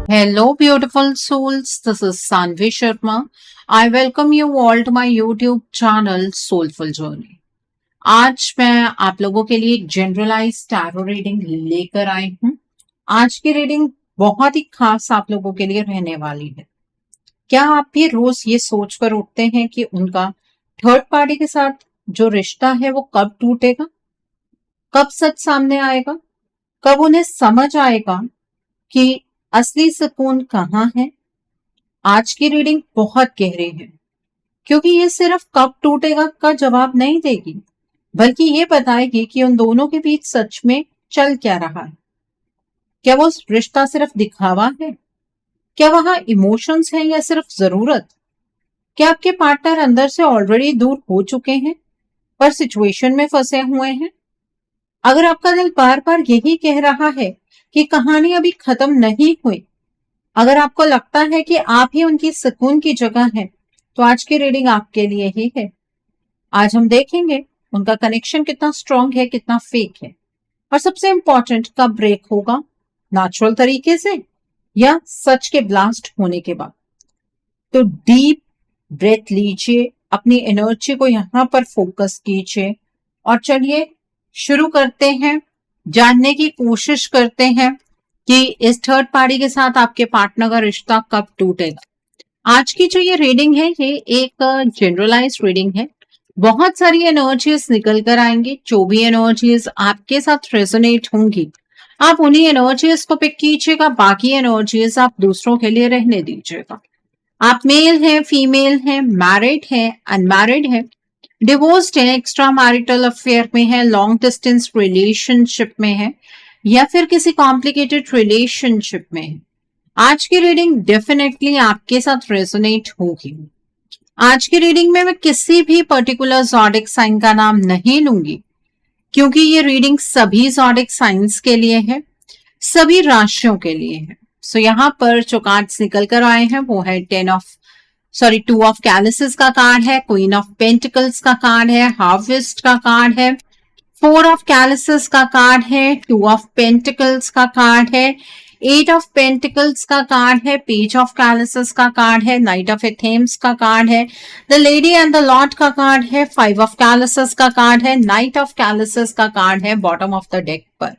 Hello, beautiful souls. This is Sanvi Sharma. I welcome you all to my YouTube channel Soulful Journey. आज मैं आप लोगों के लिए एक जनरलाइज टैरो रीडिंग लेकर आई हूँ। आज की रीडिंग बहुत ही खास आप लोगों के लिए रहने वाली है। क्या आप भी रोज ये सोचकर उठते हैं कि उनका थर्ड पार्टी के साथ जो रिश्ता है वो कब टूटेगा, कब सच सामने आएगा, कब उन्हें समझ आएगा कि असली सुकून कहाँ है? आज की रीडिंग बहुत गहरी है क्योंकि ये सिर्फ कब टूटेगा का जवाब नहीं देगी, बल्कि ये बताएगी कि उन दोनों के बीच सच में चल क्या रहा है। क्या वो रिश्ता सिर्फ दिखावा है? क्या वहां इमोशंस हैं या सिर्फ जरूरत? क्या आपके पार्टनर अंदर से ऑलरेडी दूर हो चुके हैं पर सिचुएशन में फंसे हुए हैं? अगर आपका दिल बार बार यही कह रहा है कि कहानी अभी खत्म नहीं हुई, अगर आपको लगता है कि आप ही उनकी सुकून की जगह हैं, तो आज की रीडिंग आपके लिए ही है। आज हम देखेंगे उनका कनेक्शन कितना स्ट्रांग है, कितना फेक है, और सबसे इंपॉर्टेंट कब ब्रेक होगा, नेचुरल तरीके से या सच के ब्लास्ट होने के बाद। तो डीप ब्रेथ लीजिए, अपनी एनर्जी को यहां पर फोकस कीजिए और चलिए शुरू करते हैं। जानने की कोशिश करते हैं कि इस थर्ड पार्टी के साथ आपके पार्टनर का रिश्ता कब टूटेगा। आज की जो ये रीडिंग है ये एक जनरलाइज रीडिंग है। बहुत सारी एनर्जीज निकल कर आएंगी। जो भी एनर्जीज आपके साथ रेजोनेट होंगी आप उन्हीं एनर्जीज को पिक कीजिएगा, बाकी एनर्जीज आप दूसरों के लिए रहने दीजिएगा। आप मेल हैं, फीमेल हैं, मैरिड हैं, अनमैरिड हैं, डिवोर्स्ड है, एक्स्ट्रा मैरिटल अफेयर में है, लॉन्ग डिस्टेंस रिलेशनशिप में है या फिर किसी कॉम्प्लिकेटेड रिलेशनशिप में है, आज की रीडिंग डेफिनेटली आपके साथ रेजोनेट होगी। आज की रीडिंग में मैं किसी भी पर्टिकुलर ज़ोडिक साइन का नाम नहीं लूंगी क्योंकि ये रीडिंग सभी ज़ोडिक साइंस के लिए है, सभी राशियों के लिए है। सो यहाँ पर जो कार्ड्स निकल कर आए हैं वो है टू ऑफ कैलिसेस का कार्ड है, क्वीन ऑफ पेंटिकल्स का कार्ड है, हार्वेस्ट का कार्ड है, फोर ऑफ कैलिसेस का कार्ड है, टू ऑफ पेंटिकल्स का कार्ड है, एट ऑफ पेंटिकल्स का कार्ड है, पेज ऑफ कैलिसेस का कार्ड है, नाइट ऑफ एथेम्स का कार्ड है, the lady and the Lord का कार्ड है, फाइव ऑफ कैलिसेस का कार्ड है, नाइट ऑफ कैलिसेस का कार्ड है बॉटम ऑफ द डेक पर।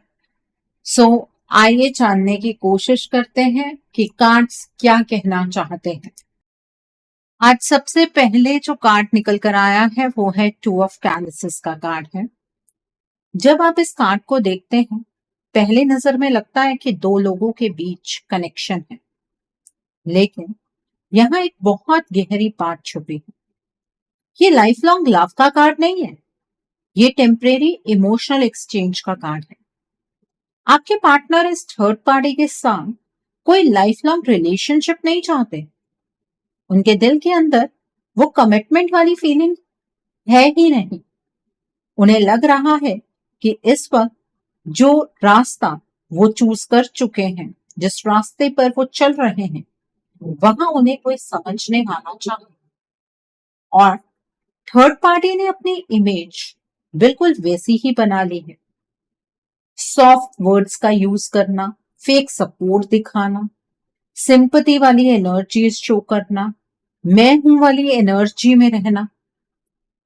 सो आइए जानने की कोशिश करते हैं कि कार्ड्स क्या कहना चाहते हैं। आज सबसे पहले जो कार्ड निकल कर आया है वो है टू ऑफ कैलिसेस का कार्ड है। जब आप इस कार्ड को देखते हैं पहले नजर में लगता है कि दो लोगों के बीच कनेक्शन है, लेकिन यहाँ एक बहुत गहरी बात छुपी है। ये लाइफ लॉन्ग लव का कार्ड नहीं है, ये टेम्परेरी इमोशनल एक्सचेंज का कार्ड है। आपके पार्टनर इस थर्ड पार्टी के साथ कोई लाइफ लॉन्ग रिलेशनशिप नहीं चाहते। उनके दिल के अंदर वो कमिटमेंट वाली फीलिंग है ही नहीं। उन्हें लग रहा है कि इस वक्त जो रास्ता वो चूज कर चुके हैं, जिस रास्ते पर वो चल रहे हैं, वहां उन्हें कोई समझने वाला चाहिए। और थर्ड पार्टी ने अपनी इमेज बिल्कुल वैसी ही बना ली है। सॉफ्ट वर्ड्स का यूज करना, फेक सपोर्ट दिखाना, सिंपैथी वाली एनर्जीज शो करना, मैं हूं वाली एनर्जी में रहना,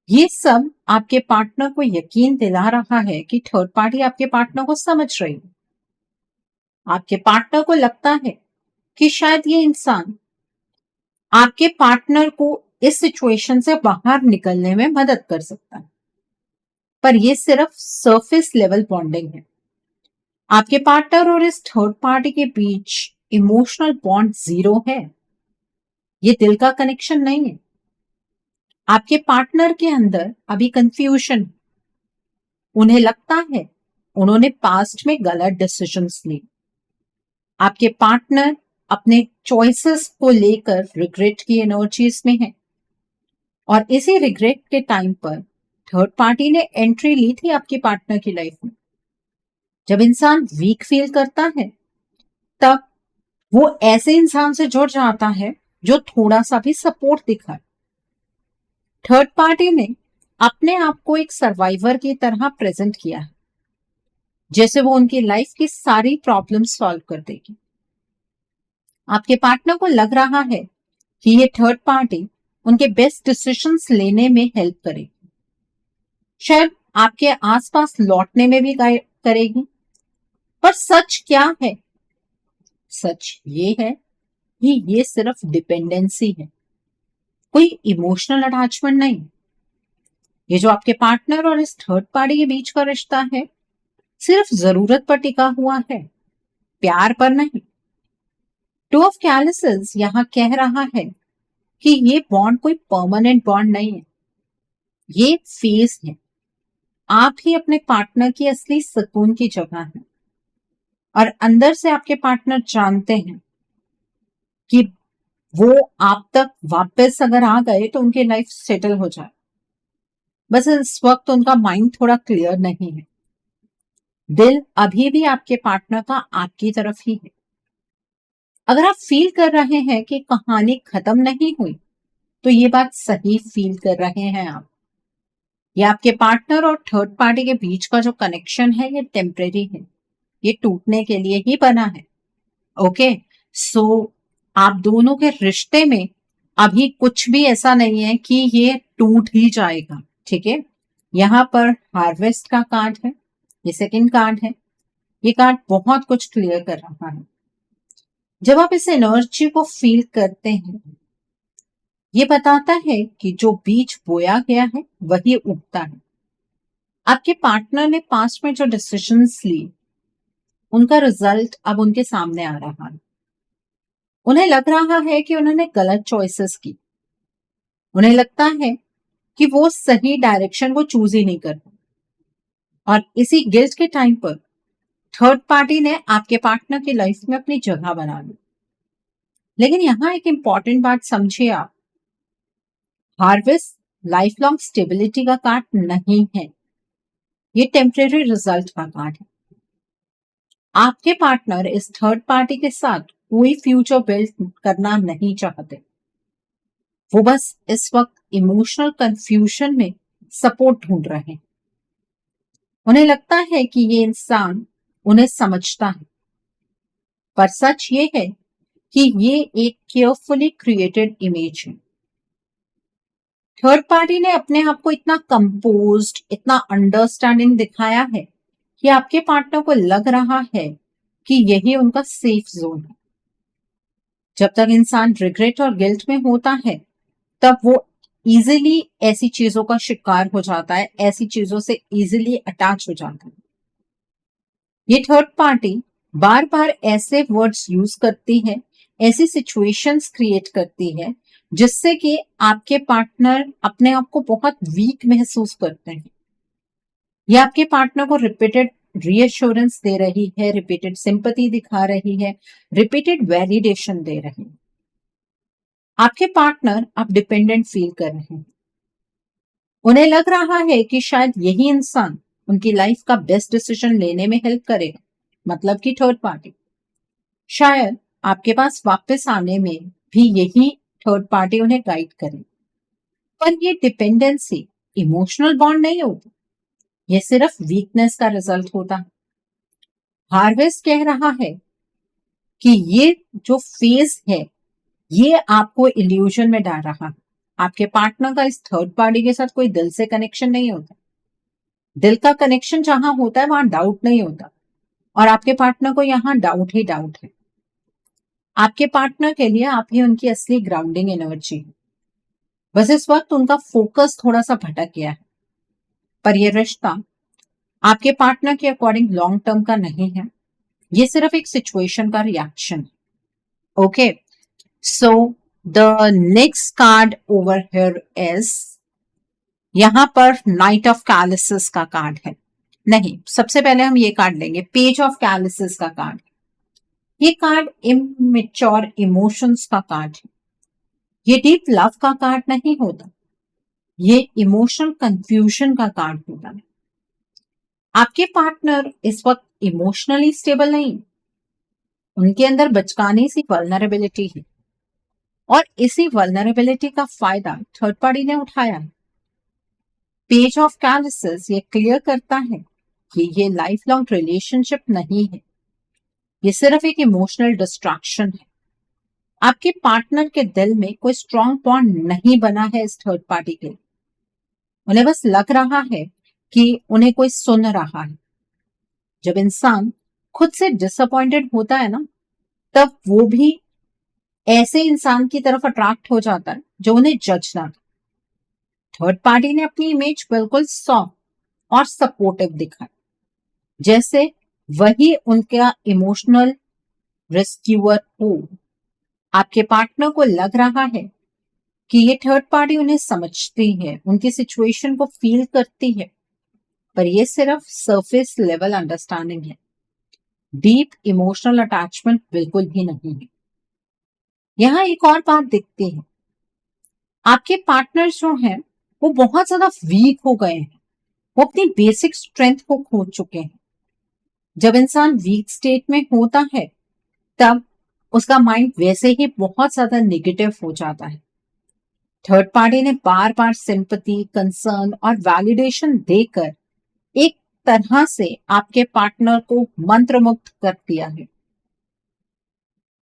ये सब आपके पार्टनर को यकीन दिला रहा है कि थर्ड पार्टी आपके पार्टनर को समझ रही है। आपके पार्टनर को लगता है कि शायद ये इंसान आपके पार्टनर को इस सिचुएशन से बाहर निकलने में मदद कर सकता है, पर ये सिर्फ सरफेस लेवल बॉन्डिंग है। आपके पार्टनर और इस थर्ड पार्टी के बीच इमोशनल बॉन्ड जीरो है। ये दिल का कनेक्शन नहीं है। आपके पार्टनर के अंदर अभी कंफ्यूजन, उन्हें लगता है उन्होंने पास्ट में गलत डिसीजंस ली। आपके पार्टनर अपने चॉइसेस को लेकर रिग्रेट की एनर्जीज में है और इसी रिग्रेट के टाइम पर थर्ड पार्टी ने एंट्री ली थी आपके पार्टनर की लाइफ में। जब इंसान वीक फील करता है तब वो ऐसे इंसान से जुड़ जाता है जो थोड़ा सा भी सपोर्ट दिखाए। थर्ड पार्टी ने अपने आप को एक सर्वाइवर की तरह प्रेजेंट किया है, जैसे वो उनकी लाइफ की सारी प्रॉब्लम सॉल्व कर देगी। आपके पार्टनर को लग रहा है कि ये थर्ड पार्टी उनके बेस्ट डिसीजंस लेने में हेल्प करेगी, शायद आपके आसपास लौटने में भी गाइड करेगी। पर सच क्या है? सच ये है कि ये सिर्फ डिपेंडेंसी है, कोई इमोशनल अटैचमेंट नहीं। ये जो आपके पार्टनर और इस थर्ड पार्टी के बीच का रिश्ता है, सिर्फ जरूरत पर टिका हुआ है, प्यार पर नहीं। टू ऑफ कैलिसेस यहाँ कह रहा है कि ये बॉन्ड कोई परमानेंट बॉन्ड नहीं है, ये फेज है। आप ही अपने पार्टनर की असली सुकून की जगह है, और अंदर से आपके पार्टनर जानते हैं कि वो आप तक वापस अगर आ गए तो उनकी लाइफ सेटल हो जाए। बस इस वक्त उनका माइंड थोड़ा क्लियर नहीं है, दिल अभी भी आपके पार्टनर का आपकी तरफ ही है। अगर आप फील कर रहे हैं कि कहानी खत्म नहीं हुई, तो ये बात सही फील कर रहे हैं आप। ये आपके पार्टनर और थर्ड पार्टी के बीच का जो कनेक्शन है ये टेम्परेरी है, ये टूटने के लिए ही बना है। ओके, सो आप दोनों के रिश्ते में अभी कुछ भी ऐसा नहीं है कि ये टूट ही जाएगा, ठीक है। यहाँ पर हार्वेस्ट का कार्ड है, ये सेकंड कार्ड है। ये कार्ड बहुत कुछ क्लियर कर रहा है। जब आप इस एनर्जी को फील करते हैं, ये बताता है कि जो बीज बोया गया है वही उगता है। आपके पार्टनर ने पास्ट में जो डिसीजंस लिए, उनका रिजल्ट अब उनके सामने आ रहा है। उन्हें लग रहा है कि उन्होंने गलत चॉइसेस की। उन्हें लगता है कि वो सही डायरेक्शन को चूज ही नहीं कर पाए, और इसी गिल्ट के टाइम पर थर्ड पार्टी ने आपके पार्टनर की लाइफ में अपनी जगह बना ली। लेकिन यहाँ एक इंपॉर्टेंट बात समझिए आप, हार्वेस्ट लाइफ लॉन्ग स्टेबिलिटी का कार्ड नहीं है, ये टेम्परेरी रिजल्ट का कार्ड है। आपके पार्टनर इस थर्ड पार्टी के साथ कोई फ्यूचर बिल्ड करना नहीं चाहते, वो बस इस वक्त इमोशनल कंफ्यूजन में सपोर्ट ढूंढ रहे हैं। उन्हें लगता है कि ये इंसान उन्हें समझता है, पर सच ये है कि ये एक केयरफुली क्रिएटेड इमेज है। थर्ड पार्टी ने अपने आप को इतना कंपोज्ड, इतना अंडरस्टैंडिंग दिखाया है कि आपके पार्टनर को लग रहा है कि यही उनका सेफ जोन है। जब तक इंसान रिग्रेट और गिल्ट में होता है, तब वो इजीली ऐसी चीजों का शिकार हो जाता है, ऐसी चीजों से इजीली अटैच हो जाता है। ये थर्ड पार्टी बार बार ऐसे वर्ड्स यूज करती है, ऐसी सिचुएशंस क्रिएट करती है जिससे कि आपके पार्टनर अपने आप को बहुत वीक महसूस करते हैं। ये आपके पार्टनर को रिपीटेड रीअश्योरेंस दे रही है, रिपीटेड सिंपैथी दिखा रही है, रिपीटेड वैलिडेशन दे रही है। आपके पार्टनर अब डिपेंडेंट फील कर रहे हैं। उन्हें लग रहा है कि शायद यही इंसान उनकी लाइफ का बेस्ट डिसीजन लेने में हेल्प करेगा, मतलब कि थर्ड पार्टी। शायद आपके पास वापस आने में भी यही थर्ड पार्टी उन्हें गाइड करे। पर ये डिपेंडेंसी इमोशनल बॉन्ड नहीं होती, ये सिर्फ वीकनेस का रिजल्ट होता है। हार्वेस्ट कह रहा है कि ये जो फेज है, ये आपको इल्यूजन में डाल रहा है। आपके पार्टनर का इस थर्ड पार्टी के साथ कोई दिल से कनेक्शन नहीं होता। दिल का कनेक्शन जहां होता है वहां डाउट नहीं होता, और आपके पार्टनर को यहाँ डाउट ही डाउट है। आपके पार्टनर के लिए आप ही उनकी असली ग्राउंडिंग एनर्जी है। बस इस वक्त उनका फोकस थोड़ा सा भटक गया है। पर यह रिश्ता आपके पार्टनर के अकॉर्डिंग लॉन्ग टर्म का नहीं है, ये सिर्फ एक सिचुएशन का रिएक्शन है। Okay, so the next card over here is, यहां पर नाइट ऑफ कैलिसेस का कार्ड है। नहीं, सबसे पहले हम ये कार्ड लेंगे, पेज ऑफ कैलिसेस का कार्ड। ये कार्ड इमेच्योर इमोशंस का कार्ड है। ये डीप लव का कार्ड नहीं होता, ये इमोशनल कंफ्यूजन का कार्ड होता है। आपके पार्टनर इस वक्त इमोशनली स्टेबल नहीं, उनके अंदर बचकाने सी वल्नरेबिलिटी है, और इसी वल्नरेबिलिटी का फायदा थर्ड पार्टी ने उठाया है। पेज ऑफ कैलिसेस ये क्लियर करता है कि ये लाइफ लॉन्ग रिलेशनशिप नहीं है, ये सिर्फ एक इमोशनल डिस्ट्रैक्शन है। आपके पार्टनर के दिल में कोई स्ट्रॉन्ग बॉन्ड नहीं बना है इस थर्ड पार्टी के लिए। उन्हें बस लग रहा है कि उन्हें कोई सुन रहा है। जब इंसान खुद से डिसअपॉइंटेड होता है ना, तब वो भी ऐसे इंसान की तरफ अट्रैक्ट हो जाता है जो उन्हें जज ना करे। थर्ड पार्टी ने अपनी इमेज बिल्कुल सॉफ्ट और सपोर्टिव दिखाई, जैसे वही उनका इमोशनल रेस्क्यूअर हो। आपके पार्टनर को लग रहा है कि ये थर्ड पार्टी उन्हें समझती है, उनकी सिचुएशन को फील करती है, पर ये सिर्फ सरफेस लेवल अंडरस्टैंडिंग है। डीप इमोशनल अटैचमेंट बिल्कुल भी नहीं है। यहाँ एक और बात दिखती है, आपके पार्टनर जो हैं वो बहुत ज्यादा वीक हो गए हैं, वो अपनी बेसिक स्ट्रेंथ को खो चुके हैं। जब इंसान वीक स्टेट में होता है तब उसका माइंड वैसे ही बहुत ज्यादा नेगेटिव हो जाता है। थर्ड पार्टी ने बार बार सिंपैथी, कंसर्न और वैलिडेशन देकर एक तरह से आपके पार्टनर को मंत्रमुग्ध कर दिया है।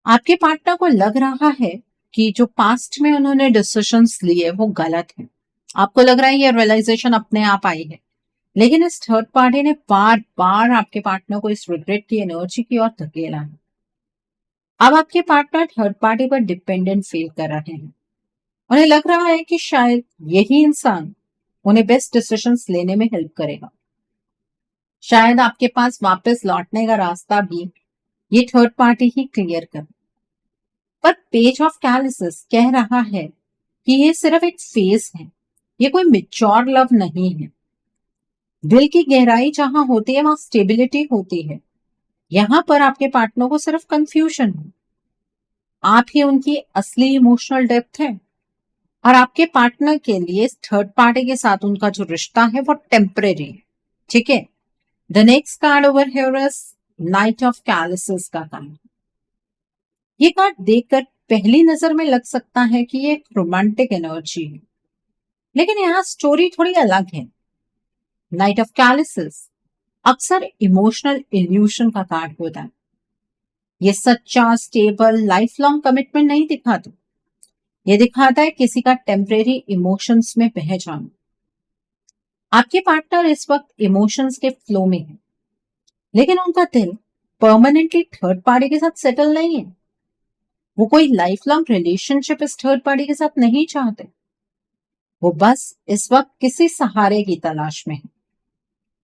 आपके पार्टनर को लग रहा है कि जो पास्ट में उन्होंने डिसीजंस लिए वो गलत है। आपको लग रहा है ये रियलाइजेशन अपने आप आई है, लेकिन इस थर्ड पार्टी ने बार बार आपके पार्टनर को इस रिग्रेट की एनर्जी की ओर धकेला है। अब आपके पार्टनर थर्ड पार्टी पर डिपेंडेंट फील कर रहे हैं। उन्हें लग रहा है कि शायद यही इंसान उन्हें बेस्ट डिसीजंस लेने में हेल्प करेगा। शायद आपके पास वापस लौटने का रास्ता भी ये थर्ड पार्टी ही क्लियर कर। पर पेज ऑफ कैलिसिस कह रहा है कि ये सिर्फ एक फेज है, ये कोई मेच्योर लव नहीं है। दिल की गहराई जहां होती है वहां स्टेबिलिटी होती है। यहां पर आपके पार्टनर को सिर्फ कंफ्यूजन है। आप ही उनकी असली इमोशनल डेप्थ है, और आपके पार्टनर के लिए थर्ड पार्टी के साथ उनका जो रिश्ता है वो टेम्परेरी है। ठीक है। The next card over here is knight of chalices का कार्ड। ये कार्ड देखकर पहली नजर में लग सकता है कि ये एक रोमांटिक एनर्जी है, लेकिन यहाँ स्टोरी थोड़ी अलग है। नाइट ऑफ कैलिसिस अक्सर इमोशनल इल्यूशन का कार्ड होता है। ये सच्चा, स्टेबल, लाइफ लॉन्ग कमिटमेंट नहीं दिखाता। ये दिखाता है किसी का टेम्परेरी इमोशंस में बह जाना। आपके पार्टनर इस वक्त इमोशंस के फ्लो में है, लेकिन उनका दिल परमानेंटली थर्ड पार्टी के साथ सेटल नहीं है। वो कोई लाइफ लॉन्ग रिलेशनशिप इस थर्ड पार्टी के साथ नहीं चाहते। वो बस इस वक्त किसी सहारे की तलाश में है,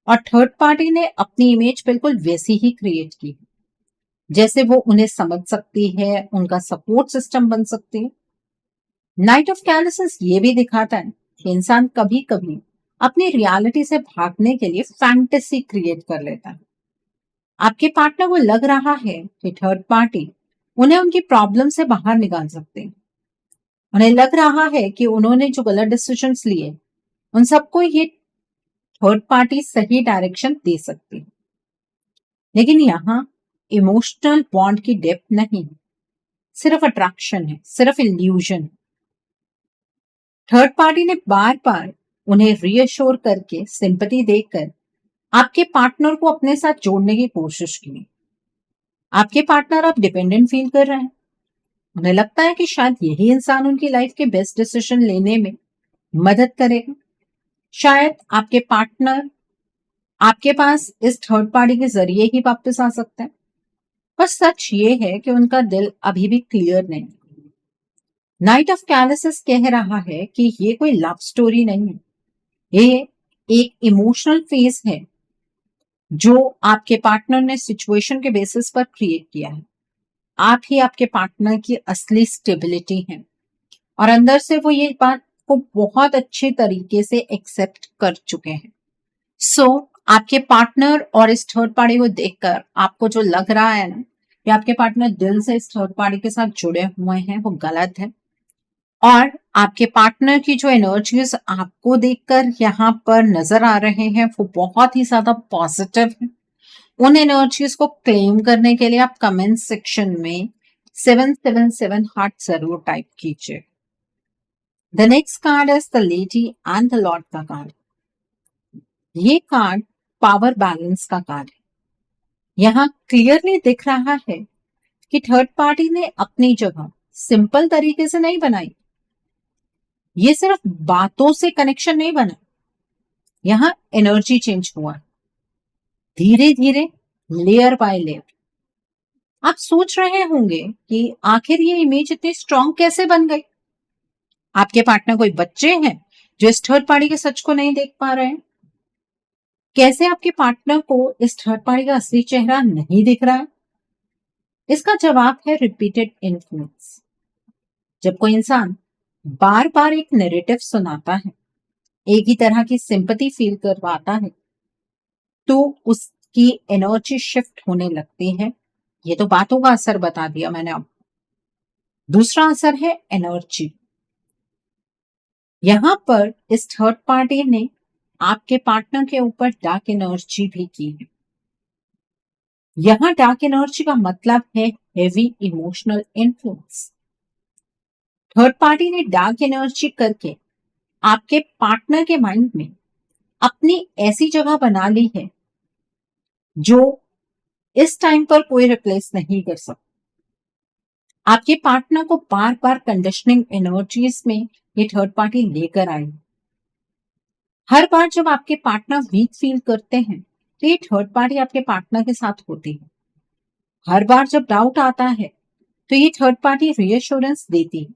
और थर्ड पार्टी ने अपनी इमेज बिल्कुल वैसी ही क्रिएट की है, जैसे वो उन्हें समझ सकती है, उनका सपोर्ट सिस्टम बन सकती है। नाइट ऑफ कैलिसिस ये भी दिखाता है कि इंसान कभी कभी अपनी रियलिटी से भागने के लिए फैंटेसी क्रिएट कर लेता है। आपके पार्टनर को लग रहा है कि थर्ड पार्टी उन्हें उनकी प्रॉब्लम से बाहर निकाल सकते हैं। उन्हें लग रहा है कि उन्होंने जो गलत डिसीजंस लिए उन सबको ये थर्ड पार्टी सही डायरेक्शन दे सकती है। लेकिन यहाँ इमोशनल बॉन्ड की डेप्थ नहीं है, सिर्फ अट्रैक्शन है, सिर्फ इल्यूजन है। थर्ड पार्टी ने बार बार उन्हें रीअश्योर करके, सिंपैथी देकर आपके पार्टनर को अपने साथ जोड़ने की कोशिश की। आपके पार्टनर अब डिपेंडेंट फील कर रहे हैं। उन्हें लगता है कि शायद यही इंसान उनकी लाइफ के बेस्ट डिसीजन लेने में मदद करेगा। शायद आपके पार्टनर आपके पास इस थर्ड पार्टी के जरिए ही वापस आ सकते हैं। पर सच ये है कि उनका दिल अभी भी क्लियर नहीं। नाइट ऑफ कैलिसिस कह रहा है कि ये कोई लव स्टोरी नहीं है, ये एक इमोशनल फेज है जो आपके पार्टनर ने सिचुएशन के बेसिस पर क्रिएट किया है। आप ही आपके पार्टनर की असली स्टेबिलिटी है, और अंदर से वो ये बात को बहुत अच्छे तरीके से एक्सेप्ट कर चुके हैं। सो आपके पार्टनर और इस थर्ड पार्टी को देखकर आपको जो लग रहा है ना कि आपके पार्टनर दिल से इस थर्ड पार्टी के साथ जुड़े हुए हैं, वो गलत है। और आपके पार्टनर की जो एनर्जीज आपको देखकर यहाँ पर नजर आ रहे हैं वो बहुत ही ज्यादा पॉजिटिव है। उन एनर्जीज को क्लेम करने के लिए आप कमेंट सेक्शन में 777 हार्ट जरूर टाइप कीजिए। The next card is the lady and the Lord का कार्ड। ये कार्ड पावर बैलेंस का कार्ड है। यहाँ क्लियरली दिख रहा है कि थर्ड पार्टी ने अपनी जगह सिंपल तरीके से नहीं बनाई, ये सिर्फ बातों से कनेक्शन नहीं बना, यहां एनर्जी चेंज हुआ धीरे धीरे, लेयर बाय लेयर। आप सोच रहे होंगे कि आखिर ये इमेज इतनी स्ट्रांग कैसे बन गई। आपके पार्टनर कोई बच्चे हैं जो इस थर्ड पार्टी के सच को नहीं देख पा रहे हैं? कैसे आपके पार्टनर को इस थर्ड पार्टी का असली चेहरा नहीं दिख रहा है? इसका जवाब है रिपीटेड इन्फ्लुएंस। जब कोई इंसान बार बार एक नैरेटिव सुनाता है, एक ही तरह की सिंपैथी फील करवाता है, तो उसकी एनर्जी शिफ्ट होने लगती है। ये तो बातों का असर बता दिया मैंने आपको। दूसरा असर है एनर्जी। यहां पर इस थर्ड पार्टी ने आपके पार्टनर के ऊपर डार्क एनर्जी भी की है। यहां डार्क एनर्जी का मतलब है heavy emotional influence. Third party ने डार्क एनर्जी करके आपके पार्टनर के माइंड में अपनी ऐसी जगह बना ली है जो इस टाइम पर कोई रिप्लेस नहीं कर सकता। आपके पार्टनर को बार बार कंडीशनिंग एनर्जीज में ये थर्ड पार्टी लेकर आई। हर बार जब आपके पार्टनर वीक फील करते हैं तो ये थर्ड पार्टी आपके पार्टनर के साथ होती है। हर बार जब डाउट आता है तो ये थर्ड पार्टी रीअश्योरेंस देती है।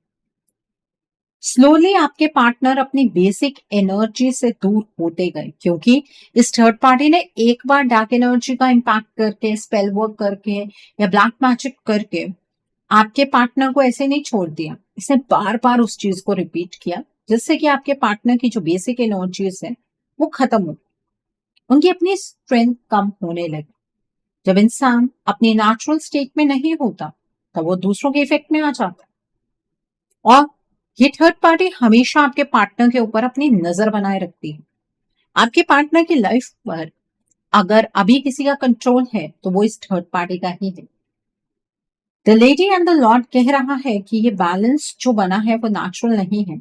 स्लोली आपके पार्टनर अपनी बेसिक एनर्जी से दूर होते गए, क्योंकि इस थर्ड पार्टी ने एक बार डार्क एनर्जी का इम्पैक्ट करके, स्पेल वर्क करके या ब्लैक मैजिक करके आपके पार्टनर को ऐसे नहीं छोड़ दिया। इसने बार बार उस चीज को रिपीट किया, जिससे कि आपके पार्टनर की जो बेसिक एनर्जीज है वो खत्म हो, उनकी अपनी स्ट्रेंथ कम होने लगी। जब इंसान अपनी नेचुरल स्टेट में नहीं होता तब वो दूसरों के इफेक्ट में आ जाता है। और ये थर्ड पार्टी हमेशा आपके पार्टनर के ऊपर अपनी नजर बनाए रखती है। आपके पार्टनर की लाइफ पर अगर अभी किसी का कंट्रोल है तो वो इस थर्ड पार्टी का ही है। The lady and the Lord कह रहा है कि ये बैलेंस जो बना है वो नेचुरल नहीं है,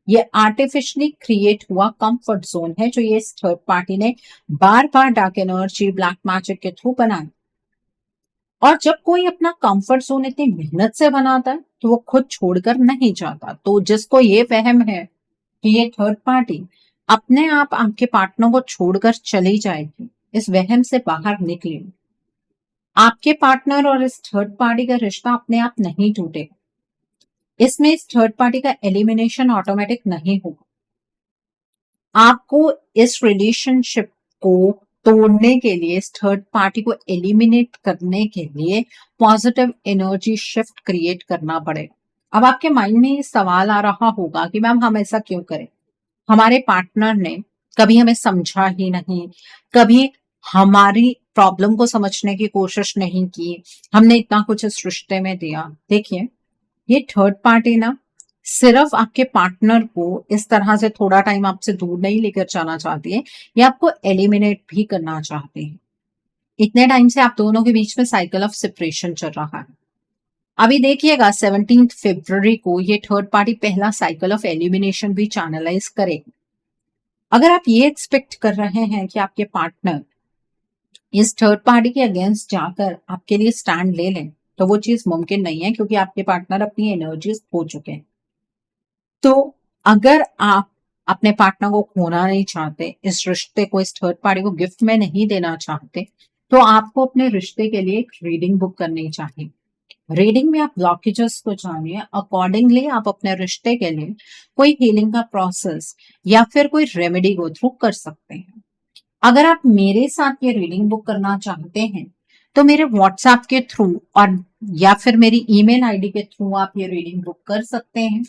ये आर्टिफिशियली क्रिएट हुआ कंफर्ट जोन है जो ये इस थर्ड पार्टी ने बार बार डार्क एनर्जी, ब्लैक मैजिक के थ्रू बनाया। और जब कोई अपना कंफर्ट जोन इतनी मेहनत से बनाता है तो वो खुद छोड़कर नहीं जाता। तो जिसको ये वहम है कि ये थर्ड पार्टी अपने आप आपके पार्टनर को छोड़कर चली जाएगी, इस वहम से बाहर निकले। आपके पार्टनर और इस थर्ड पार्टी का रिश्ता अपने आप नहीं टूटेगा, इसमें इस थर्ड पार्टी का एलिमिनेशन ऑटोमेटिक नहीं होगा। आपको इस रिलेशनशिप को तोड़ने के लिए, इस थर्ड पार्टी को एलिमिनेट करने के लिए पॉजिटिव एनर्जी शिफ्ट क्रिएट करना पड़ेगा। अब आपके माइंड में ये सवाल आ रहा होगा कि मैम हम ऐसा क्यों करें, हमारे पार्टनर ने कभी हमें समझा ही नहीं, कभी हमारी प्रॉब्लम को समझने की कोशिश नहीं की, हमने इतना कुछ इस रिश्ते में दिया। देखिए, ये थर्ड पार्टी ना सिर्फ आपके पार्टनर को इस तरह से थोड़ा टाइम आपसे दूर नहीं लेकर जाना चाहती है, ये आपको एलिमिनेट भी करना चाहती है। इतने टाइम से आप दोनों के बीच में साइकिल ऑफ सेपरेशन चल रहा है। अभी देखिएगा 17 फरवरी को ये थर्ड पार्टी पहला साइकिल ऑफ एलिमिनेशन भी चैनलाइज करेगी। अगर आप ये एक्सपेक्ट कर रहे हैं कि आपके पार्टनर इस थर्ड पार्टी के अगेंस्ट जाकर आपके लिए स्टैंड ले लें, तो वो चीज मुमकिन नहीं है, क्योंकि आपके पार्टनर अपनी एनर्जीज खो चुके हैं। तो अगर आप अपने पार्टनर को खोना नहीं चाहते, इस रिश्ते को, इस थर्ड पार्टी को गिफ्ट में नहीं देना चाहते, तो आपको अपने रिश्ते के लिए एक रीडिंग बुक करनी चाहिए। रीडिंग में आप ब्लॉकेजेस को जानिए, अकॉर्डिंगली आप अपने रिश्ते के लिए कोई हीलिंग का प्रोसेस या फिर कोई रेमेडी गो थ्रू कर सकते हैं। अगर आप मेरे साथ ये रीडिंग बुक करना चाहते हैं तो मेरे व्हाट्सएप के थ्रू और या फिर मेरी ईमेल आईडी के थ्रू आप ये रीडिंग बुक कर सकते हैं।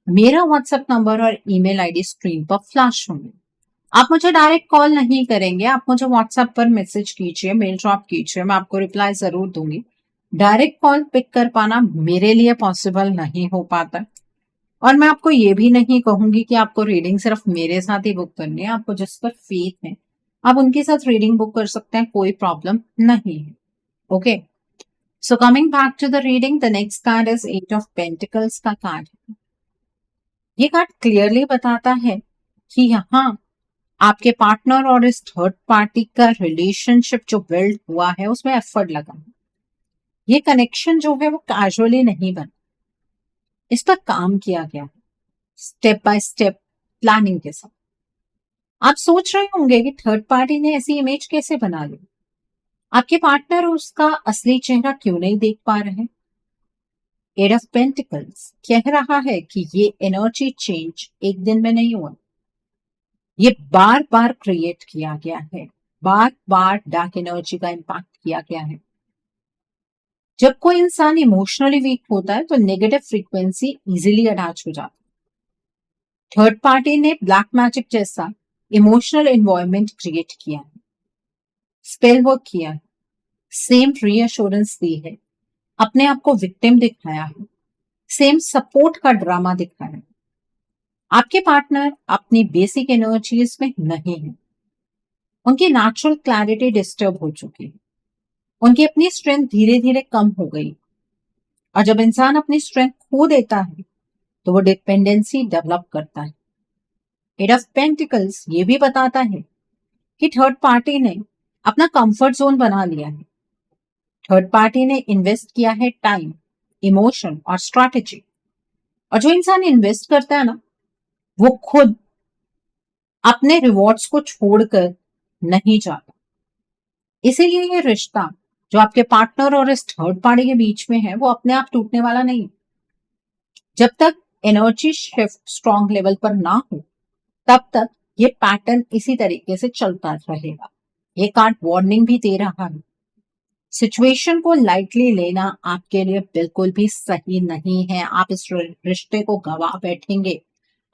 मेरा व्हाट्सएप नंबर और ईमेल आईडी स्क्रीन पर फ्लैश होंगे। आप मुझे डायरेक्ट कॉल नहीं करेंगे, आप मुझे व्हाट्सएप पर मैसेज कीजिए, मेल ड्रॉप कीजिए, मैं आपको रिप्लाई जरूर दूंगी। डायरेक्ट कॉल पिक कर पाना मेरे लिए पॉसिबल नहीं हो पाता, और मैं आपको ये भी नहीं कहूंगी कि आपको रीडिंग सिर्फ मेरे साथ ही बुक करनी है। आपको जिस पर फेथ है आप उनके साथ रीडिंग बुक कर सकते हैं, कोई प्रॉब्लम नहीं है। Okay, so coming back to the reading, the next card is 8 of pentacles का कार्ड। ये कार्ड क्लियरली बताता है कि यहाँ आपके पार्टनर और इस थर्ड पार्टी का रिलेशनशिप जो बिल्ड हुआ है उसमें एफर्ट लगा। ये कनेक्शन जो है वो कैजुअली नहीं बना, इस पर काम किया गया है स्टेप बाय स्टेप प्लानिंग के साथ। आप सोच रहे होंगे कि थर्ड पार्टी ने ऐसी इमेज कैसे बना ली, आपके पार्टनर उसका असली चेहरा क्यों नहीं देख पा रहे। एट ऑफ पेंटिकल्स कह रहा है कि ये एनर्जी चेंज एक दिन में नहीं हुआ, ये बार बार क्रिएट किया गया है, बार बार डार्क एनर्जी का इम्पैक्ट किया गया है। जब कोई इंसान इमोशनली वीक होता है तो नेगेटिव फ्रीक्वेंसी इजीली अटैच हो जाती है। थर्ड पार्टी ने ब्लैक मैजिक जैसा इमोशनल एनवायरनमेंट क्रिएट किया है, स्पेल वर्क किया है, सेम रीअश्योरेंस दी है, अपने आप को विक्टिम दिखाया है, सेम सपोर्ट का ड्रामा दिखाया है। आपके पार्टनर अपनी बेसिक एनर्जीज में नहीं है, उनकी नेचुरल क्लैरिटी डिस्टर्ब हो चुकी है, उनकी अपनी स्ट्रेंथ धीरे धीरे कम हो गई। और जब इंसान अपनी स्ट्रेंथ खो देता है तो वो डिपेंडेंसी डेवलप करता है। एट ऑफ पेंटिकल्स ये भी बताता है कि थर्ड पार्टी ने अपना कंफर्ट जोन बना लिया है। थर्ड पार्टी ने इन्वेस्ट किया है टाइम, इमोशन और स्ट्रैटेजी। और जो इंसान इन्वेस्ट करता है ना, वो खुद अपने रिवॉर्ड्स को छोड़कर नहीं जाता। इसीलिए ये रिश्ता जो आपके पार्टनर और इस थर्ड पार्टी के बीच में है वो अपने आप टूटने वाला नहीं। जब तक एनर्जी शिफ्ट स्ट्रॉन्ग लेवल पर ना हो तब तक ये पैटर्न इसी तरीके से चलता रहेगा। ये कार्ड वार्निंग भी दे रहा है, सिचुएशन को लाइटली लेना आपके लिए बिल्कुल भी सही नहीं है। आप इस रिश्ते को गवा बैठेंगे।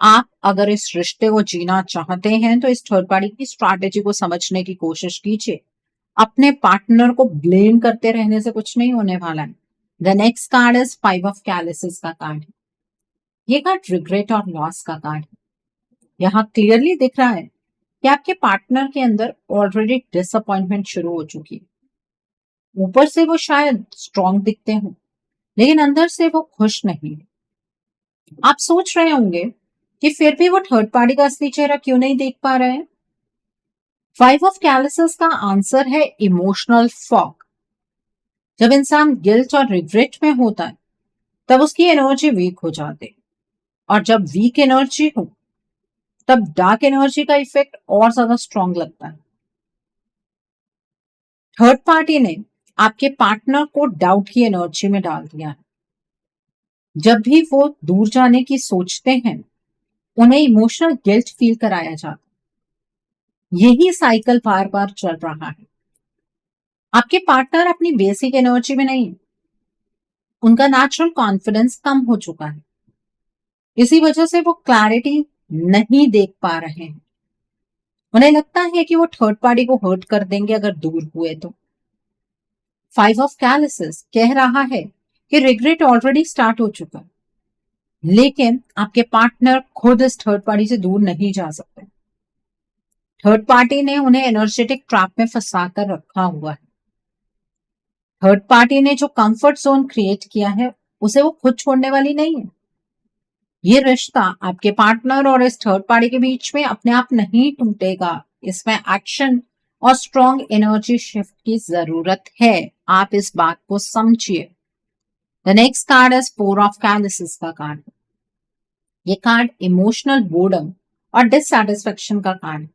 आप अगर इस रिश्ते को जीना चाहते हैं तो इस थर्ड पार्टी की स्ट्रैटेजी को समझने की कोशिश कीजिए। अपने पार्टनर को ब्लेम करते रहने से कुछ नहीं होने वाला है। The next card is 5 of chalices का कार्ड है। ये कार्ड रिग्रेट और लॉस का कार्ड है। यहाँ क्लियरली दिख रहा है कि आपके पार्टनर के अंदर ऑलरेडी डिसअपॉइंटमेंट शुरू हो चुकी है। ऊपर से वो शायद स्ट्रॉन्ग दिखते हो लेकिन अंदर से वो खुश नहीं है। आप सोच रहे होंगे कि फिर भी वो थर्ड पार्टी का असली चेहरा क्यों नहीं देख पा रहे हैं। 5 ऑफ कैलिसेस का आंसर है इमोशनल फॉग। जब इंसान गिल्ट और रिग्रेट में होता है तब उसकी एनर्जी वीक हो जाती है, और जब वीक एनर्जी हो तब डार्क एनर्जी का इफेक्ट और ज्यादा स्ट्रॉन्ग लगता है। थर्ड पार्टी ने आपके पार्टनर को डाउट की एनर्जी में डाल दिया है। जब भी वो दूर जाने की सोचते हैं उन्हें इमोशनल गिल्ट फील कराया जाता है। यही साइकिल बार बार चल रहा है। आपके पार्टनर अपनी बेसिक एनर्जी में नहीं, उनका नेचुरल कॉन्फिडेंस कम हो चुका है। इसी वजह से वो क्लैरिटी नहीं देख पा रहे हैं। उन्हें लगता है कि वो थर्ड पार्टी को हर्ट कर देंगे अगर दूर हुए तो। 5 ऑफ कैलिसेस कह रहा है कि रिग्रेट ऑलरेडी स्टार्ट हो चुका है, लेकिन आपके पार्टनर खुद इस थर्ड पार्टी से दूर नहीं जा सकते। थर्ड पार्टी ने उन्हें एनर्जेटिक ट्रैप में फंसा कर रखा हुआ है। थर्ड पार्टी ने जो कंफर्ट जोन क्रिएट किया है उसे वो खुद छोड़ने वाली नहीं है। ये रिश्ता आपके पार्टनर और इस थर्ड पार्टी के बीच में अपने आप नहीं टूटेगा। इसमें एक्शन और स्ट्रॉन्ग एनर्जी शिफ्ट की जरूरत है। आप इस बात को समझिए। The next card is 4 of chalices का कार्ड। ये कार्ड इमोशनल बोर्डम और डिससैटिस्फैक्शन का कार्ड है।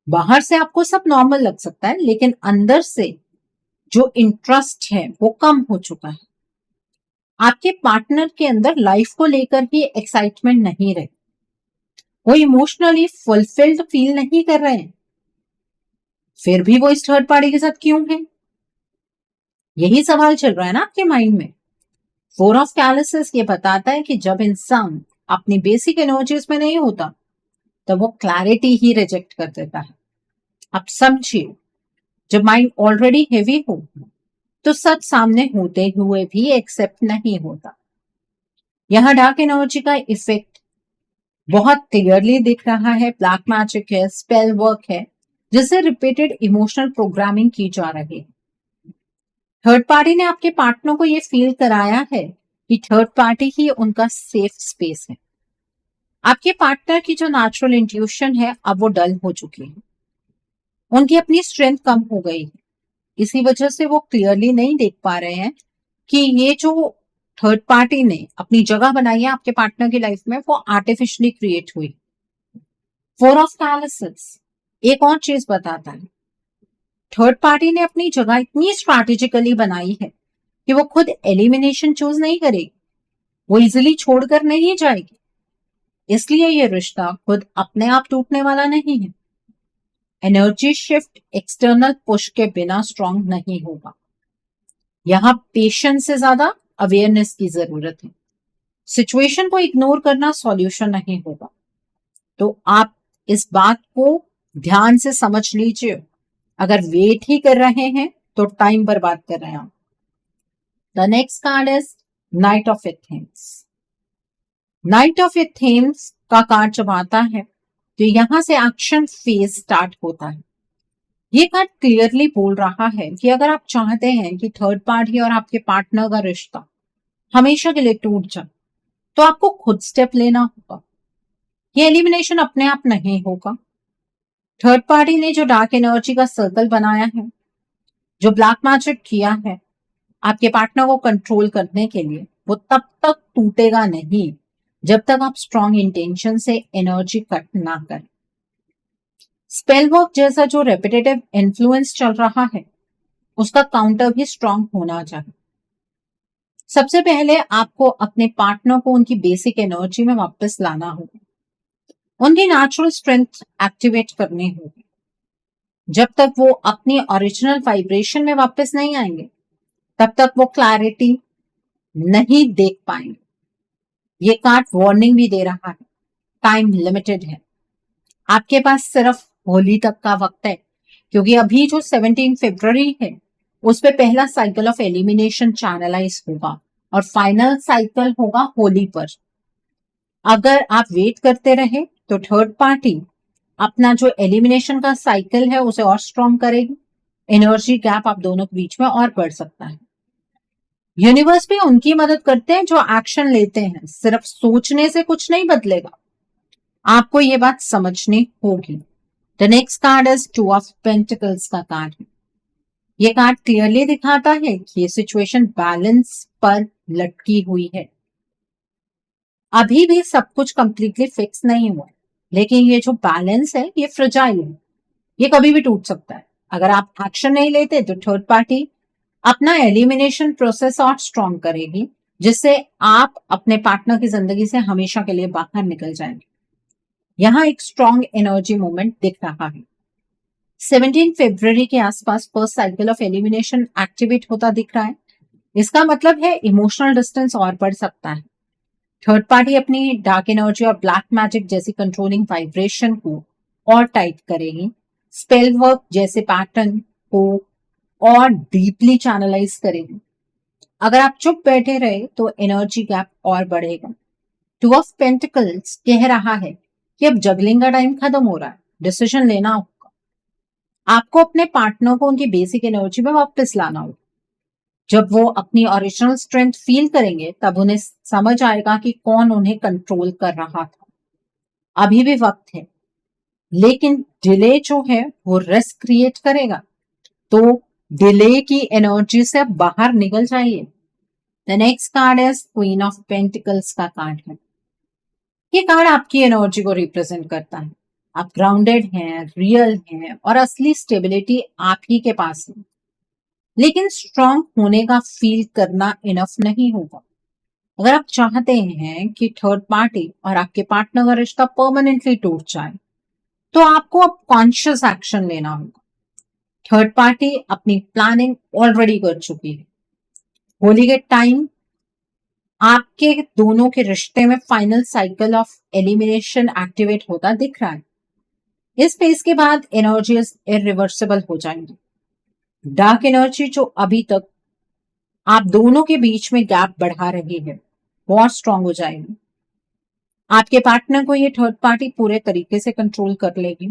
बाहर से आपको सब नॉर्मल लग सकता है लेकिन अंदर से जो इंटरेस्ट है वो कम हो चुका है। आपके पार्टनर के अंदर लाइफ को लेकर ही एक्साइटमेंट नहीं रही, वो इमोशनली फुलफिल्ड फील नहीं कर रहे हैं। फिर भी वो इस थर्ड पार्टी के साथ क्यों है, यही सवाल चल रहा है ना आपके माइंड में। 4 ऑफ कैलिसेस ये बताता है कि जब इंसान अपनी बेसिक एनर्जीज में नहीं होता तब वो क्लैरिटी ही रिजेक्ट कर देता है। आप समझिए, जब माइंड ऑलरेडी हेवी हो तो सच सामने होते हुए भी एक्सेप्ट नहीं होता। यहाँ डार्क एनर्जी का इफेक्ट बहुत क्लियरली दिख रहा है। ब्लैक मैजिक है, स्पेल वर्क है, जिससे रिपीटेड इमोशनल प्रोग्रामिंग की जा रही है। थर्ड पार्टी ने आपके पार्टनर को यह फील कराया है कि थर्ड पार्टी ही उनका सेफ स्पेस है। आपके पार्टनर की जो नेचुरल इंट्यूशन है अब वो डल हो चुकी है, उनकी अपनी स्ट्रेंथ कम हो गई है। इसी वजह से वो क्लियरली नहीं देख पा रहे हैं कि ये जो थर्ड पार्टी ने अपनी जगह बनाई है आपके पार्टनर की लाइफ में, वो आर्टिफिशियली क्रिएट हुई। फोर ऑफ कैलिसेस एक और चीज बताता है, थर्ड पार्टी ने अपनी जगह इतनी स्ट्रैटेजिकली बनाई है कि वो खुद एलिमिनेशन चूज नहीं करेगी, वो इजिली छोड़कर नहीं जाएगी। इसलिए ये रिश्ता खुद अपने आप टूटने वाला नहीं है। एनर्जी शिफ्ट एक्सटर्नल पुश के बिना स्ट्रांग नहीं होगा। यहां पेशेंस से ज्यादा अवेयरनेस की जरूरत है। सिचुएशन को इग्नोर करना सॉल्यूशन नहीं होगा। तो आप इस बात को ध्यान से समझ लीजिए। अगर वेट ही कर रहे हैं तो टाइम बर्बाद कर रहे हैं आप। The next card is knight of Athens. Night of Athens का कार्ड जब आता है तो यहां से एक्शन फेज स्टार्ट होता है। ये कार्ड क्लियरली बोल रहा है कि अगर आप चाहते हैं कि थर्ड पार्टी और आपके पार्टनर का रिश्ता हमेशा के लिए टूट जाए तो आपको खुद स्टेप लेना होगा। ये एलिमिनेशन अपने आप नहीं होगा। थर्ड पार्टी ने जो डार्क एनर्जी का सर्कल बनाया है, जो ब्लैक मैजिक किया है आपके पार्टनर को कंट्रोल करने के लिए, वो तब तक टूटेगा नहीं जब तक आप स्ट्रॉन्ग इंटेंशन से एनर्जी कट ना करें। स्पेल वर्क जैसा जो रेपिटेटिव इन्फ्लुएंस चल रहा है उसका काउंटर भी स्ट्रॉन्ग होना चाहिए। सबसे पहले आपको अपने पार्टनर को उनकी बेसिक एनर्जी में वापस लाना होगा, उनकी नेचुरल स्ट्रेंथ एक्टिवेट करनी होगी। जब तक वो अपनी ओरिजिनल वाइब्रेशन में वापस नहीं आएंगे तब तक वो क्लैरिटी नहीं देख पाएंगे। ये कार्ड वार्निंग भी दे रहा है, टाइम लिमिटेड है। आपके पास सिर्फ होली तक का वक्त है, क्योंकि अभी जो 17 फरवरी है उस पे पहला साइकिल ऑफ एलिमिनेशन चैनलाइज होगा और फाइनल साइकिल होगा होली पर। अगर आप वेट करते रहे तो थर्ड पार्टी अपना जो एलिमिनेशन का साइकिल है उसे और स्ट्रॉन्ग करेगी। एनर्जी गैप आप दोनों के बीच में और बढ़ सकता है। यूनिवर्स भी उनकी मदद करते हैं जो एक्शन लेते हैं। सिर्फ सोचने से कुछ नहीं बदलेगा, आपको ये बात समझनी होगी। The next card is two of pentacles का कार्ड है। ये कार्ड क्लियरली दिखाता है कि ये सिचुएशन बैलेंस पर लटकी हुई है। अभी भी सब कुछ कंप्लीटली फिक्स नहीं हुआ है, लेकिन ये जो बैलेंस है ये फ्रजाइल है, ये कभी भी टूट सकता है। अगर आप एक्शन नहीं लेते तो थर्ड पार्टी अपना एलिमिनेशन प्रोसेस और स्ट्रॉन्ग करेगी, जिससे आप अपने पार्टनर की जिंदगी से हमेशा के लिए बाहर निकल जाएंगे। यहां एक स्ट्रॉन्ग एनर्जी मूवमेंट दिख रहा है। 17 फरवरी के आसपास first cycle of elimination activate होता दिख रहा है। इसका मतलब है इमोशनल डिस्टेंस और बढ़ सकता है। थर्ड पार्टी अपनी डार्क एनर्जी और ब्लैक मैजिक जैसी कंट्रोलिंग वाइब्रेशन को और टाइट करेगी। स्पेल वर्क जैसे पैटर्न को और डीपली चैनलाइज करेगी। अगर आप चुप बैठे रहे तो एनर्जी गैप और बढ़ेगा। टू ऑफ पेंटिकल्स कह रहा है कि अब जगलिंग का टाइम खत्म हो रहा है, डिसीजन लेना होगा। आपको अपने पार्टनर को उनकी बेसिक एनर्जी में वापस लाना होगा। जब वो अपनी ओरिजिनल स्ट्रेंथ फील करेंगे तब उन्हें समझ आएगा कि कौन उन्हें कंट्रोल कर रहा था। अभी भी वक्त है, लेकिन डिले जो है वो रिस्क क्रिएट करेगा, तो डिले की एनर्जी से अब बाहर निकल जाइए। The next card is queen of pentacles का कार्ड है। ये कार्ड आपकी एनर्जी को रिप्रेजेंट करता है। आप ग्राउंडेड हैं, रियल हैं और असली स्टेबिलिटी आप ही के पास है। लेकिन स्ट्रांग होने का फील करना इनफ नहीं होगा। अगर आप चाहते हैं कि थर्ड पार्टी और आपके पार्टनर का रिश्ता परमानेंटली टूट जाए तो आपको अब कॉन्शियस एक्शन लेना होगा। थर्ड पार्टी अपनी प्लानिंग ऑलरेडी कर चुकी है। होली के टाइम आपके दोनों के रिश्ते में final cycle of elimination activate होता दिख रहा है। इस फेज के बाद एनर्जीज इरिवर्सिबल हो जाएंगी। डार्क एनर्जी जो अभी तक आप दोनों के बीच में गैप बढ़ा रही है वो और स्ट्रांग हो जाएगी। आपके पार्टनर को ये थर्ड पार्टी पूरे तरीके से कंट्रोल कर लेगी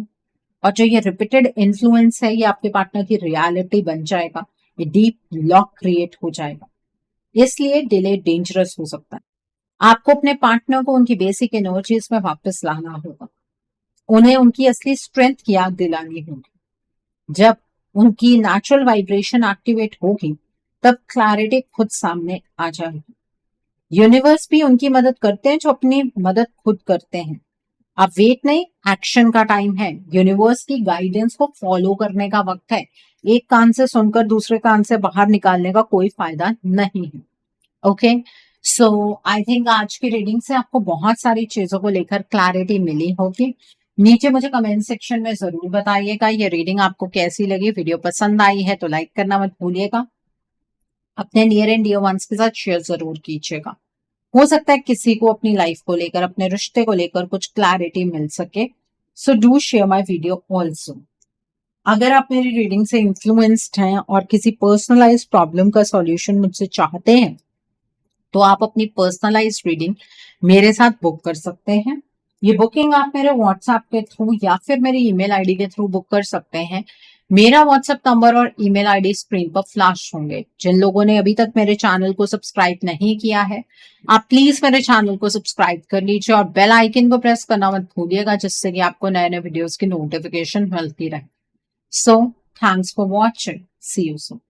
और जो ये रिपीटेड इन्फ्लुएंस है ये आपके पार्टनर की रियलिटी बन जाएगा। ये डीप लॉक क्रिएट हो जाएगा, इसलिए डिले डेंजरस हो सकता है। आपको अपने पार्टनर को उनकी बेसिक एनर्जीज में वापस लाना होगा। उन्हें उनकी असली स्ट्रेंथ की याद दिलानी होगी। जब उनकी नेचुरल वाइब्रेशन एक्टिवेट होगी तब क्लैरिटी खुद सामने आ जाएगी। यूनिवर्स भी उनकी मदद करते हैं जो अपनी मदद खुद करते हैं। अब वेट नहीं, एक्शन का टाइम है। यूनिवर्स की गाइडेंस को फॉलो करने का वक्त है। एक कान से सुनकर दूसरे कान से बाहर निकालने का कोई फायदा नहीं है। ओके, सो आई थिंक आज की रीडिंग से आपको बहुत सारी चीजों को लेकर क्लैरिटी मिली होगी। नीचे मुझे कमेंट सेक्शन में जरूर बताइएगा ये रीडिंग आपको कैसी लगी। वीडियो पसंद आई है तो लाइक करना मत भूलिएगा। अपने नियर एंड डियर वंस के साथ शेयर जरूर कीजिएगा। हो सकता है किसी को अपनी लाइफ को लेकर, अपने रिश्ते को लेकर कुछ क्लैरिटी मिल सके। So do share my video also. अगर आप मेरी रीडिंग से इन्फ्लुएंस्ड हैं और किसी पर्सनलाइज प्रॉब्लम का सॉल्यूशन मुझसे चाहते हैं तो आप अपनी पर्सनलाइज रीडिंग मेरे साथ बुक कर सकते हैं। ये बुकिंग आप मेरे व्हाट्सएप के थ्रू या फिर मेरी ईमेल आईडी के थ्रू बुक कर सकते हैं। मेरा व्हाट्सएप नंबर और ईमेल आईडी स्क्रीन पर फ्लैश होंगे। जिन लोगों ने अभी तक मेरे चैनल को सब्सक्राइब नहीं किया है, आप प्लीज मेरे चैनल को सब्सक्राइब कर लीजिए और बेल आइकन को प्रेस करना मत भूलिएगा, जिससे कि आपको नए नए वीडियोस की नोटिफिकेशन मिलती रहे। So thanks for watching, see you soon.